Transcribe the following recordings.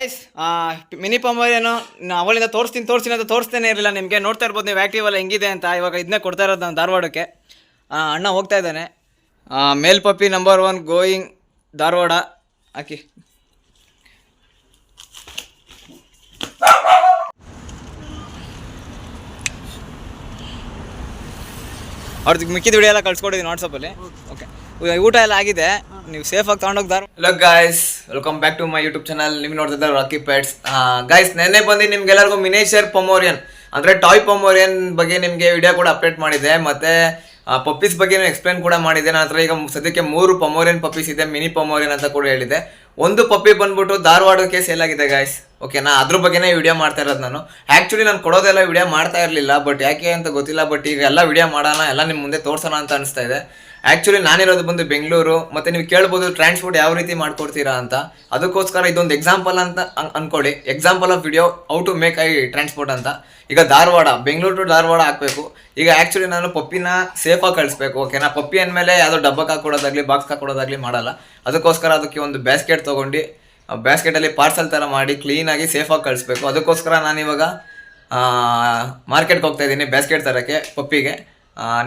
Guys mini ಪಮೋರಿಯನು ಅವಳಿಂದ ತೋರಿಸ್ತೀನಿ ಅಂತ ತೋರಿಸ್ತೇನೆ ಇರಲಿಲ್ಲ ನಿಮಗೆ. ನೋಡ್ತಾ ಇರ್ಬೋದು ನೀವು ಆ್ಯಕ್ಟಿವ್ ಎಲ್ಲ ಹೆಂಗಿದೆ ಅಂತ. ಇವಾಗ ಇದನ್ನೇ ಕೊಡ್ತಾ ಇರೋದು ನಾನು ಧಾರವಾಡಕ್ಕೆ. ಅಣ್ಣ ಹೋಗ್ತಾ ಇದ್ದಾನೆ. ಮೇಲ್ ಪಪ್ಪಿ ನಂಬರ್ 1 ಗೋಯಿಂಗ್ ಧಾರವಾಡ. ಹಾಕಿ ಅವ್ರದ್ದು ಮಿಕ್ಕಿದ ವಿಡಿಯೋ ಎಲ್ಲ ಕಳ್ಸ್ಕೊಡಿದ್ದೀನಿ ವಾಟ್ಸಪ್ಪಲ್ಲಿ. ಓಕೆ, ಊಟ ಎಲ್ಲ ಆಗಿದೆ, ನೀವು ಸೇಫಾಗಿ ತೊಗೊಂಡೋಗ್ದಾರ. Hello guys, welcome back to my YouTube channel. ನೀವು ನೋಡ್ತಿದ್ದಾರೆ ರಾಕಿ ಪೆಟ್ಸ್. ಗಾಯ್ಸ್, ನೆನ್ನೆ ಬಂದು ನಿಮ್ಗೆಲ್ಲರಿಗೂ ಮಿನೇಚರ್ ಪೊಮೋರಿಯನ್ ಅಂದರೆ ಟಾಯ್ ಪೊಮೋರಿಯನ್ ಬಗ್ಗೆ ನಿಮಗೆ ವಿಡಿಯೋ ಕೂಡ ಅಪ್ಡೇಟ್ ಮಾಡಿದೆ. ಮತ್ತು ಪಪ್ಪೀಸ್ ಬಗ್ಗೆ ಎಕ್ಸ್ಪ್ಲೇನ್ ಕೂಡ ಮಾಡಿದೆ. ನನ್ನ ಹತ್ರ ಈಗ ಸದ್ಯಕ್ಕೆ 3 ಪೊಮೋರಿಯನ್ ಪಪ್ಪೀಸ್ ಇದೆ, ಮಿನಿ ಪೊಮೋರಿಯನ್ ಅಂತ ಕೂಡ ಹೇಳಿದೆ. ಒಂದು ಪಪ್ಪಿ ಬಂದ್ಬಿಟ್ಟು ಧಾರವಾಡಕ್ಕೆ ಸೇಲ್ ಆಗಿದೆ ಗಾಯ್ಸ್. ಓಕೆನಾ, ಅದ್ರ ಬಗ್ಗೆನೇ ವಿಡಿಯೋ ಮಾಡ್ತಾ ಇರೋದು ನಾನು. ಆ್ಯಕ್ಚುಲಿ ನಾನು ಕೊಡೋದೆಲ್ಲ ವಿಡಿಯೋ ಮಾಡ್ತಾ ಇರಲಿಲ್ಲ, ಬಟ್ ಯಾಕೆ ಅಂತ ಗೊತ್ತಿಲ್ಲ. ಬಟ್ ಈಗ ಎಲ್ಲ ವಿಡಿಯೋ ಮಾಡೋಣ, ಎಲ್ಲ ನಿಮ್ಮ ಮುಂದೆ ತೋರಿಸೋಣ ಅಂತ ಅನಿಸ್ತಾ ಇದೆ. ಆ್ಯಕ್ಚುಲಿ ನಾನಿರೋದು ಬಂದು ಬೆಂಗಳೂರು. ಮತ್ತು ನೀವು ಕೇಳ್ಬೋದು ಟ್ರಾನ್ಸ್ಪೋರ್ಟ್ ಯಾವ ರೀತಿ ಮಾಡ್ಕೊಡ್ತೀರಾ ಅಂತ. ಅದಕ್ಕೋಸ್ಕರ ಇದೊಂದು ಎಕ್ಸಾಂಪಲ್ ಅಂತ ಅನ್ಕೊಳ್ಳಿ, example of video how to make I transport ಅಂತ. ಈಗ ಧಾರವಾಡ, ಬೆಂಗಳೂರು ಟು ಧಾರವಾಡ ಹಾಕಬೇಕು. ಈಗ ಆ್ಯಕ್ಚುಲಿ ನಾನು ಪಪ್ಪಿನ ಸೇಫಾಗಿ ಕಳಿಸ್ಬೇಕು. ಓಕೆನಾ, ಪಪ್ಪಿ ಅಂದಮೇಲೆ ಯಾವುದೋ ಡಬ್ಬಕ್ಕೆ ಹಾಕೊಡೋದಾಗಲಿ ಬಾಕ್ಸ್ ಹಾಕೊಡೋದಾಗಲಿ ಮಾಡಲ್ಲ. ಅದಕ್ಕೋಸ್ಕರ ಅದಕ್ಕೆ ಒಂದು ಬ್ಯಾಸ್ಕೆಟ್ ತೊಗೊಂಡು ಬ್ಯಾಸ್ಕೆಟಲ್ಲಿ ಪಾರ್ಸಲ್ ಥರ ಮಾಡಿ ಕ್ಲೀನಾಗಿ ಸೇಫಾಗಿ ಕಳಿಸ್ಬೇಕು. ಅದಕ್ಕೋಸ್ಕರ ನಾನಿವಾಗ ಮಾರ್ಕೆಟ್ಗೆ ಹೋಗ್ತಾ ಇದ್ದೀನಿ ಬ್ಯಾಸ್ಕೆಟ್ ತರೋಕ್ಕೆ ಪಪ್ಪಿಗೆ.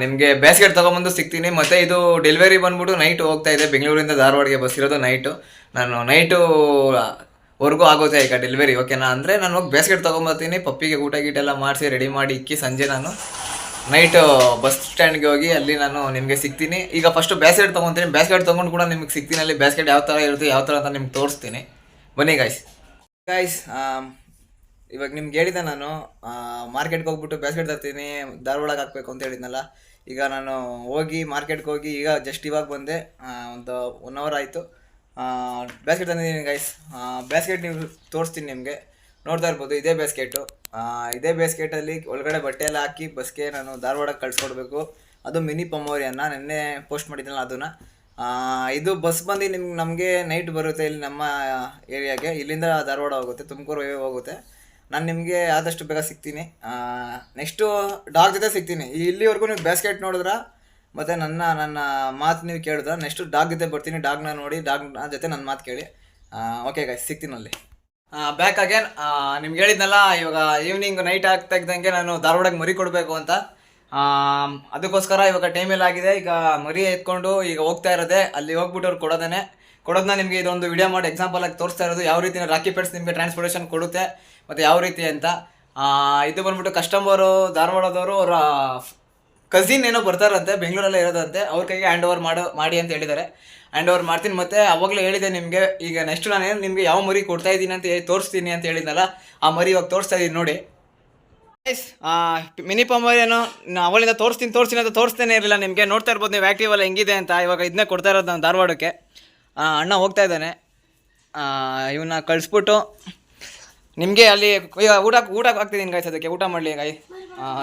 ನಿಮಗೆ ಬ್ಯಾಸ್ಕೆಟ್ ತೊಗೊಂಬಂದು ಸಿಗ್ತೀನಿ. ಮತ್ತು ಇದು ಡೆಲಿವರಿ ಬಂದ್ಬಿಟ್ಟು ನೈಟು ಹೋಗ್ತಾ ಇದೆ. ಬೆಂಗಳೂರಿಂದ ಧಾರವಾಡಗೆ ಬಸ್ ಇರೋದು ನೈಟು. ನಾನು ನೈಟುವರೆಗೂ ಆಗುತ್ತೆ ಈಗ ಡೆಲಿವರಿ. ಓಕೆನಾ, ಅಂದರೆ ನಾನು ಹೋಗಿ ಬ್ಯಾಸ್ಕೆಟ್ ತೊಗೊಂಬರ್ತೀನಿ. ಪಪ್ಪಿಗೆ ಊಟ ಗೀಟೆಲ್ಲ ಮಾಡಿಸಿ ರೆಡಿ ಮಾಡಿ ಇಕ್ಕಿ ಸಂಜೆ ನಾನು ನೈಟು ಬಸ್ ಸ್ಟ್ಯಾಂಡ್ಗೆ ಹೋಗಿ ಅಲ್ಲಿ ನಾನು ನಿಮಗೆ ಸಿಗ್ತೀನಿ. ಈಗ ಫಸ್ಟು ಬ್ಯಾಸ್ಕೆಟ್ ತೊಗೊತೀನಿ. ಬ್ಯಾಸ್ಕೆಟ್ ತೊಗೊಂಡು ಕೂಡ ನಿಮಗೆ ಸಿಗ್ತೀನಿ. ಅಲ್ಲಿ ಬ್ಯಾಸ್ಕೆಟ್ ಯಾವ ಥರ ಇರುತ್ತೆ ಯಾವ ಥರ ಅಂತ ನಿಮ್ಗೆ ತೋರಿಸ್ತೀನಿ. ಬನ್ನಿ ಗಾಯ್ಸ್. ಇವಾಗ ನಿಮ್ಗೆ ಹೇಳಿದೆ ನಾನು ಮಾರ್ಕೆಟ್ಗೆ ಹೋಗ್ಬಿಟ್ಟು ಬ್ಯಾಸ್ಕೆಟ್ ತರ್ತೀನಿ, ಧಾರವಾಡಕ್ಕೆ ಹಾಕಬೇಕು ಅಂತ ಹೇಳಿದ್ನಲ್ಲ. ಈಗ ನಾನು ಹೋಗಿ ಮಾರ್ಕೆಟ್ಗೆ ಹೋಗಿ ಈಗ ಜಸ್ಟ್ ಇವಾಗ ಬಂದೆ, ಒಂದು 1 hour ಆಯಿತು. ಬ್ಯಾಸ್ಕೆಟ್ ತಂದಿದ್ದೀನಿ ಗೈಸ್. ಬ್ಯಾಸ್ಕೆಟ್ ನೀವು ತೋರಿಸ್ತೀನಿ ನಿಮಗೆ. ನೋಡ್ತಾ ಇರ್ಬೋದು, ಇದೇ ಬ್ಯಾಸ್ಕೆಟು. ಇದೇ ಬ್ಯಾಸ್ಕೆಟಲ್ಲಿ ಒಳಗಡೆ ಬಟ್ಟೆ ಎಲ್ಲ ಹಾಕಿ ಬಸ್ಗೆ ನಾನು ಧಾರವಾಡಕ್ಕೆ ಕಳಿಸ್ಕೊಡ್ಬೇಕು. ಅದು ಮಿನಿ ಪೊಮೋರಿಯನ್ನ ನೆನ್ನೆ ಪೋಸ್ಟ್ ಮಾಡಿದ್ನಲ್ಲ ಅದನ್ನು. ಇದು ಬಸ್ ಬಂದು ನಮಗೆ ನೈಟ್ ಬರುತ್ತೆ ಇಲ್ಲಿ ನಮ್ಮ ಏರಿಯಾಗೆ. ಇಲ್ಲಿಂದ ಧಾರವಾಡ ಹೋಗುತ್ತೆ, ತುಮಕೂರು ವೇ ಹೋಗುತ್ತೆ. ನಾನು ನಿಮಗೆ ಆದಷ್ಟು ಬೇಗ ಸಿಗ್ತೀನಿ. ನೆಕ್ಸ್ಟು ಡಾಗ್ ಜೊತೆ ಸಿಗ್ತೀನಿ. ಇಲ್ಲಿವರೆಗೂ ನೀವು ಬ್ಯಾಸ್ಕೆಟ್ ನೋಡಿದ್ರೆ ಮತ್ತು ನನ್ನ ಮಾತು ನೀವು ಕೇಳಿದ್ರೆ ನೆಕ್ಸ್ಟು ಡಾಗ್ ಜೊತೆ ಬರ್ತೀನಿ. ಡಾಗ್ನ ನೋಡಿ ಡಾಗ್ನ ಜೊತೆ ನನ್ನ ಮಾತು ಕೇಳಿ. ಓಕೆ ಗಾಯ್ಸ್, ಸಿಗ್ತೀನಿ ಅಲ್ಲಿ. Back again. ನಿಮ್ಗೆ ಹೇಳಿದ್ನಲ್ಲ ಇವಾಗ ಈವ್ನಿಂಗ್ ನೈಟ್ ಆಗ್ತಾ ಇದ್ದಂಗೆ ನಾನು ಧಾರವಾಡಕ್ಕೆ ಮರಿ ಕೊಡಬೇಕು ಅಂತ. ಅದಕ್ಕೋಸ್ಕರ ಇವಾಗ ಟೈಮೆಲ್ಲ ಆಗಿದೆ. ಈಗ ಮರಿ ಎತ್ಕೊಂಡು ಈಗ ಹೋಗ್ತಾ ಇರೋದೆ. ಅಲ್ಲಿ ಹೋಗ್ಬಿಟ್ಟು ಅವ್ರು ಕೊಡೋದನ್ನ ನಿಮಗೆ ಇದೊಂದು ವಿಡಿಯೋ ಮಾಡಿ ಎಕ್ಸಾಂಪಲ್ ಆಗಿ ತೋರಿಸ್ತಾ ಇರೋದು. ಯಾವ ರೀತಿ ರಾಕಿ ಪೆಟ್ಸ್ ನಿಮಗೆ ಟ್ರಾನ್ಸ್ಪೋರ್ಟೇಷನ್ ಕೊಡುತ್ತೆ ಮತ್ತು ಯಾವ ರೀತಿ ಅಂತ. ಇದು ಬಂದ್ಬಿಟ್ಟು ಕಸ್ಟಮರು ಧಾರವಾಡದವರು ಅವರ ಕಸಿನ್ ಏನೋ ಬರ್ತಾರಂತೆ, ಬೆಂಗಳೂರಲ್ಲೇ ಇರೋದಂತೆ. ಅವ್ರ ಕೈಗೆ ಹ್ಯಾಂಡ್ ಓವರ್ ಮಾಡಿ ಅಂತ ಹೇಳಿದ್ದಾರೆ. ಹ್ಯಾಂಡ್ ಓವರ್ ಮಾಡ್ತೀನಿ. ಮತ್ತು ಅವಾಗಲೇ ಹೇಳಿದೆ ನಿಮಗೆ, ಈಗ ನೆಕ್ಸ್ಟ್ ನಾನೇನು ನಿಮಗೆ ಯಾವ ಮರಿ ಕೊಡ್ತಾ ಇದ್ದೀನಿ ಅಂತ ತೋರಿಸ್ತೀನಿ ಅಂತ ಹೇಳಿದ್ನಲ್ಲ, ಆ ಮರಿ ಇವಾಗ ತೋರಿಸ್ತಾ ಇದ್ದೀನಿ ನೋಡಿ. ಮಿನಿ ಪಮೋರಿಯನು ಅವಳಿಂದ ತೋರಿಸ್ತೀನಿ ಅಂತ ತೋರಿಸ್ತೇನೆ ಇರಲಿಲ್ಲ ನಿಮಗೆ. ನೋಡ್ತಾ ಇರ್ಬೋದು ನೀವು ಆ್ಯಕ್ಟಿವ್ ಎಲ್ಲ ಹೆಂಗಿದೆ ಅಂತ. ಇವಾಗ ಇದನ್ನೇ ಕೊಡ್ತಾ ಇರೋದು ನಾನು ಧಾರವಾಡಕ್ಕೆ. ಅಣ್ಣ ಹೋಗ್ತಾ ಇದ್ದಾನೆ. ಇವನ್ನ ಕಳಿಸ್ಬಿಟ್ಟು ನಿಮಗೆ ಅಲ್ಲಿ ಈಗ ಊಟ ಹಾಕ್ತಿದ್ದೀನಿ ಗಾಯ್ಸ್. ಅದಕ್ಕೆ ಊಟ ಮಾಡಲಿ ಗಾಯ್,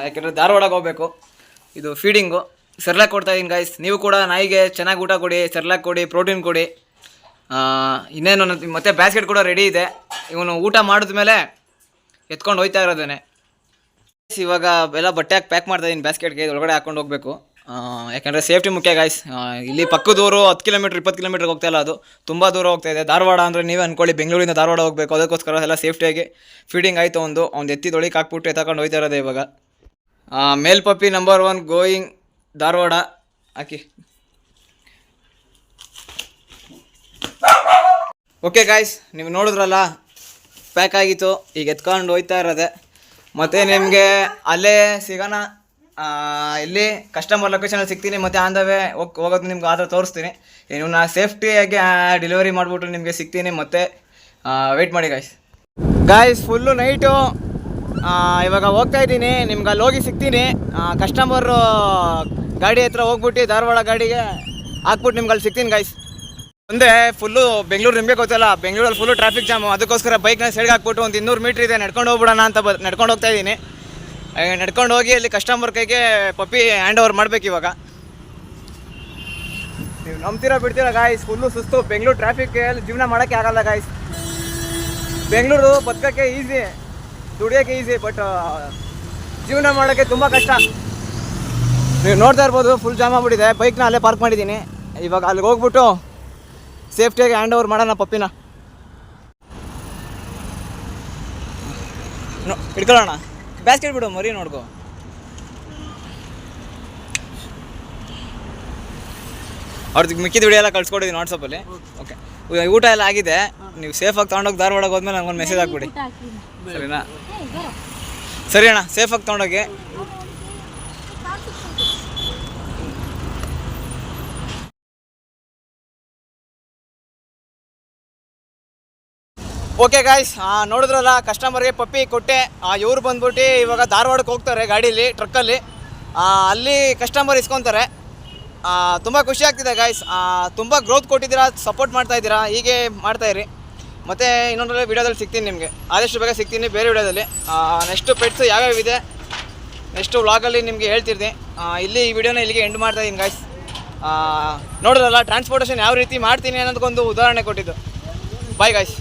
ಯಾಕೆಂದರೆ ಧಾರವಾಡಕ್ಕೆ ಹೋಗಬೇಕು. ಇದು ಫೀಡಿಂಗು ಸೆರ್ಲಾಕ್ ಕೊಡ್ತಾ ಇದ್ದೀನಿ ಗಾಯ್ಸ್. ನೀವು ಕೂಡ ನಾಯಿಗೆ ಚೆನ್ನಾಗಿ ಊಟ ಕೊಡಿ, ಸೆರ್ಲಾಕ್ ಕೊಡಿ, ಪ್ರೋಟೀನ್ ಕೊಡಿ. ಇನ್ನೇನು ಮತ್ತು ಬ್ಯಾಸ್ಕೆಟ್ ಕೂಡ ರೆಡಿ ಇದೆ. ಇವನು ಊಟ ಮಾಡಿದ್ಮೇಲೆ ಎತ್ಕೊಂಡು ಹೋಗ್ತಾ ಇರೋದೇನೆ. ಇವಾಗ ಎಲ್ಲ ಬಟ್ಟೆ ಹಾಕಿ ಪ್ಯಾಕ್ ಮಾಡ್ತಾಯಿದ್ದೀನಿ ಬ್ಯಾಸ್ಕೆಟ್ಗೆ. ಒಳಗಡೆ ಹಾಕ್ಕೊಂಡು ಹೋಗಬೇಕು, ಯಾಕೆಂದರೆ ಸೇಫ್ಟಿ ಮುಖ್ಯ ಗಾಯ್ಸ್. ಇಲ್ಲಿ ಪಕ್ಕದೂರು 10 ಕಿಲೋಮೀಟ್ರ್ 20 ಕಿಲೋಮೀಟ್ರಿಗೆ ಹೋಗ್ತಾ ಇಲ್ಲ, ಅದು ತುಂಬ ದೂರ ಹೋಗ್ತಾ ಇದೆ. ಧಾರವಾಡ ಅಂದರೆ ನೀವೇ ಅಂದ್ಕೊಳ್ಳಿ, ಬೆಂಗಳೂರಿಂದ ಧಾರವಾಡ ಹೋಗಬೇಕು. ಅದಕ್ಕೋಸ್ಕರ ಎಲ್ಲ ಸೇಫ್ಟಿಯಾಗಿ ಫೀಡಿಂಗ್ ಆಯಿತು. ಒಂದು ಎತ್ತಿದೊಳಗೆ ಹಾಕ್ಬಿಟ್ಟು ಎತ್ಕೊಂಡು ಹೋಗ್ತಾ ಇರೋದೆ ಇವಾಗ. ಮೇಲ್ ಪಪ್ಪಿ ನಂಬರ್ 1 ಗೋಯಿಂಗ್ ಧಾರವಾಡ. ಹಾಕಿ ಓಕೆ ಗಾಯ್ಸ್, ನೀವು ನೋಡಿದ್ರಲ್ಲ ಪ್ಯಾಕ್ ಆಗಿತ್ತು. ಈಗ ಎತ್ಕೊಂಡು ಹೋಗ್ತಾ ಇರೋದೆ. ಮತ್ತು ನಿಮಗೆ ಅಲ್ಲೇ ಸಿಗೋಣ, ಇಲ್ಲಿ ಕಸ್ಟಮರ್ ಲೊಕೇಶನಲ್ಲಿ ಸಿಗ್ತೀನಿ. ಮತ್ತು ಆನ್ ದ ವೇ ಹೋಗೋದು ನಿಮ್ಗೆ ಆ ಥರ ತೋರಿಸ್ತೀನಿ. ಇವನ್ನ ಸೇಫ್ಟಿಯಾಗಿ ಡೆಲಿವರಿ ಮಾಡಿಬಿಟ್ಟು ನಿಮಗೆ ಸಿಗ್ತೀನಿ. ಮತ್ತು ವೆಯ್ಟ್ ಮಾಡಿ ಗಾಯ್ಸ್. ಫುಲ್ಲು ನೈಟು ಇವಾಗ ಹೋಗ್ತಾ ಇದ್ದೀನಿ. ನಿಮ್ಗೆ ಅಲ್ಲಿ ಹೋಗಿ ಸಿಗ್ತೀನಿ. ಕಸ್ಟಮರು ಗಾಡಿ ಹತ್ರ ಹೋಗ್ಬಿಟ್ಟು ಧಾರವಾಡ ಗಾಡಿಗೆ ಹಾಕ್ಬಿಟ್ಟು ನಿಮ್ಗೆ ಅಲ್ಲಿ ಸಿಗ್ತೀನಿ ಗಾಯ್ಸ್. ಅಂದರೆ ಫುಲ್ಲು ಬೆಂಗಳೂರು ನಿಮಗೆ ಗೊತ್ತಲ್ಲ, ಬೆಂಗಳೂರಲ್ಲಿ ಫುಲ್ಲು ಟ್ರಾಫಿಕ್ ಜಾಮು. ಅದಕ್ಕೋಸ್ಕರ ಬೈಕ್ನ ಸೈಡ್ಗೆ ಹಾಕ್ಬಿಟ್ಟು ಒಂದು 200 ಮೀಟ್ರ್ ಇದೆ, ನಡ್ಕೊಂಡು ಹೋಗ್ಬಿಡೋಣ ಅಂತ ನಡ್ಕೊಂಡು ಹೋಗ್ತಾ ಇದ್ದೀನಿ. ನಡ್ಕೊಂಡು ಹೋಗಿ ಅಲ್ಲಿ ಕಸ್ಟಮರ್ ಕೈಗೆ ಪಪ್ಪಿ ಹ್ಯಾಂಡ್ ಓವರ್ ಮಾಡಬೇಕು ಇವಾಗ. ನೀವು ನಂಬ್ತೀರಾ ಬಿಡ್ತೀರಾ ಗಾಯ್ಸ್, ಫುಲ್ಲು ಸುಸ್ತು. ಬೆಂಗಳೂರು ಟ್ರಾಫಿಕ್ಗೆ ಜೀವನ ಮಾಡೋಕ್ಕೆ ಆಗಲ್ಲ ಗಾಯ್ಸ್. ಬೆಂಗಳೂರು ಬದುಕೋಕ್ಕೆ ಈಸಿ, ದುಡಿಯೋಕ್ಕೆ ಈಸಿ, ಬಟ್ ಜೀವನ ಮಾಡೋಕ್ಕೆ ತುಂಬ ಕಷ್ಟ. ನೀವು ನೋಡ್ತಾ ಇರ್ಬೋದು, ಫುಲ್ ಜಾಮ್ ಆಗ್ಬಿಟ್ಟಿದೆ. ಬೈಕ್ನ ಅಲ್ಲೇ ಪಾರ್ಕ್ ಮಾಡಿದ್ದೀನಿ. ಇವಾಗ ಅಲ್ಲಿಗೆ ಹೋಗ್ಬಿಟ್ಟು ಸೇಫ್ಟಿಯಾಗಿ ಹ್ಯಾಂಡ್ ಓವರ್ ಮಾಡೋಣ ಪಪ್ಪಿನ. ಇಟ್ಕೊಳ್ಳೋಣ. ಬ್ಯಾಸ್ಕೆಟ್ ಬಿಡು, ಮರಿ ನೋಡ್ಕೋ. ಅವ್ರದ್ದು ಮಿಕ್ಕಿದ ವಿಡಿಯೋ ಎಲ್ಲ ಕಳ್ಸ್ಕೊಡಿದ್ದೀನಿ ವಾಟ್ಸಪ್ಪಲ್ಲಿ. ಓಕೆ, ಊಟ ಎಲ್ಲ ಆಗಿದೆ. ನೀವು ಸೇಫಾಗಿ ತೊಗೊಂಡೋಗಿ ಧಾರವಾಡಕ್ಕೆ ಹೋದ್ಮೇಲೆ ನನಗೊಂದು ಮೆಸೇಜ್ ಹಾಕ್ಬಿಡಿ, ಸರಿನಾ? ಸರಿ ಅಣ್ಣ, ಸೇಫಾಗಿ ತೊಗೊಂಡೋಗಿ. ಓಕೆ ಗಾಯ್ಸ್, ನೋಡಿದ್ರಲ್ಲ, ಕಸ್ಟಮರ್ಗೆ ಪಪ್ಪಿ ಕೊಟ್ಟೆ. ಇವ್ರು ಬಂದ್ಬಿಟ್ಟು ಇವಾಗ ಧಾರವಾಡಕ್ಕೆ ಹೋಗ್ತಾರೆ ಗಾಡೀಲಿ, ಟ್ರಕ್ಕಲ್ಲಿ. ಅಲ್ಲಿ ಕಸ್ಟಮರ್ ಇಸ್ಕೊತಾರೆ. ತುಂಬ ಖುಷಿ ಆಗ್ತಿದೆ ಗಾಯ್ಸ್. ತುಂಬ ಗ್ರೋತ್ ಕೊಟ್ಟಿದ್ದೀರಾ, ಸಪೋರ್ಟ್ ಮಾಡ್ತಾಯಿದ್ದೀರಾ, ಹೀಗೆ ಮಾಡ್ತಾಯಿರಿ. ಮತ್ತು ಇನ್ನೊಂದು ವೀಡಿಯೋದಲ್ಲಿ ಸಿಗ್ತೀನಿ ನಿಮಗೆ, ಆದಷ್ಟು ಬೇಗ ಸಿಗ್ತೀನಿ ಬೇರೆ ವೀಡಿಯೋದಲ್ಲಿ. ನೆಕ್ಸ್ಟು ಪೆಟ್ಸು ಯಾವ್ಯಾವಿದೆ ನೆಕ್ಸ್ಟು ವ್ಲಾಗಲ್ಲಿ ನಿಮಗೆ ಹೇಳ್ತಿರ್ತೀನಿ. ಇಲ್ಲಿ ಈ ವಿಡಿಯೋನ ಇಲ್ಲಿಗೆ ಎಂಡ್ ಮಾಡ್ತಾಯಿದ್ದೀನಿ ಗಾಯ್ಸ್. ನೋಡಿದ್ರಲ್ಲ, ಟ್ರಾನ್ಸ್ಪೋರ್ಟೇಷನ್ ಯಾವ ರೀತಿ ಮಾಡ್ತೀನಿ ಅನ್ನೋದಕ್ಕೊಂದು ಉದಾಹರಣೆ ಕೊಟ್ಟಿದ್ದು. Bye guys.